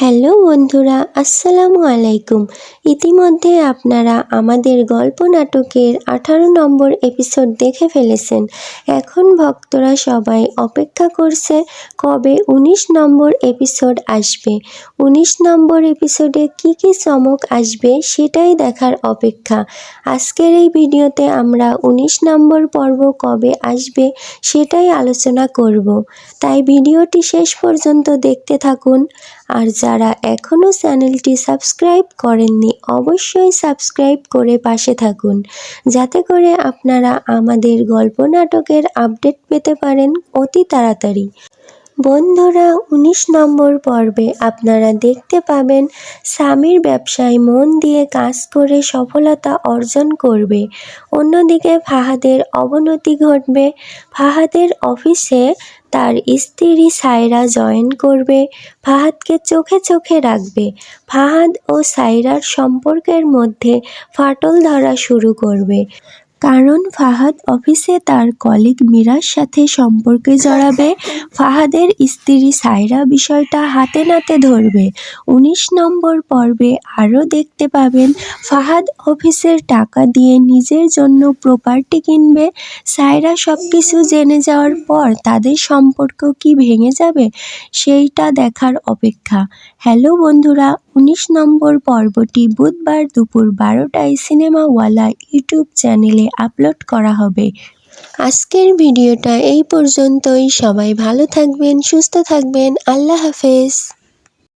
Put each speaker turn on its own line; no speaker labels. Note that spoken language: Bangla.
হ্যালো বন্ধুরা, আসসালামু আলাইকুম। ইতিমধ্যে আপনারা আমাদের গল্প নাটকের 18 নম্বর এপিসোড দেখে ফেলেছেন। এখন ভক্তরা সবাই অপেক্ষা করছে কবে 19 নম্বর এপিসোড আসবে। 19 নম্বর এপিসোডে কি কি চমক আসবে সেটাই দেখার অপেক্ষা। আজকের এই ভিডিওতে আমরা 19 নম্বর পর্ব কবে আসবে সেটাই আলোচনা করব। তাই ভিডিওটি শেষ পর্যন্ত দেখতে থাকুন। আর যারা এখনও চ্যানেলটি সাবস্ক্রাইব করেননি অবশ্যই সাবস্ক্রাইব করে পাশে থাকুন, যাতে করে আপনারা আমাদের গল্প নাটকের আপডেট পেতে পারেন অতি তাড়াতাড়ি। বন্ধুরা, 19 নম্বর পর্বে আপনারা দেখতে পাবেন স্বামীর ব্যবসায় মন দিয়ে কাজ করে সফলতা অর্জন করবে। অন্যদিকে ফাহাদের অবনতি ঘটবে। ফাহাদের অফিসে তার স্ত্রী সায়রা জয়েন করবে। ফাহাদকে চোখে চোখে রাখবে। ফাহাদ ও সায়রার সম্পর্কের মধ্যে ফাটল ধরা শুরু করবে, কারণ ফাহাদ অফিসে তার কলিগ মীরার সাথে সম্পর্কে জড়াবে। ফাহাদের স্ত্রী সায়রা বিষয়টা হাতে নাতে ধরবে। 19 নম্বর পর্বে আরও দেখতে পাবেন ফাহাদ অফিসের টাকা দিয়ে নিজের জন্য প্রপার্টি কিনবে। সায়রা সব কিছু জেনে যাওয়ার পর তাদের সম্পর্ক কি ভেঙে যাবে সেইটা দেখার অপেক্ষা। হ্যালো বন্ধুরা, 19 নম্বর পর্বটি বুধবার দুপুর 12টায় সিনেমাওয়ালা ইউটিউব চ্যানেলে আপলোড করা হবে। আজকের ভিডিওটা এই পর্যন্তই। সবাই ভালো থাকবেন, সুস্থ থাকবেন। আল্লাহ হাফেজ।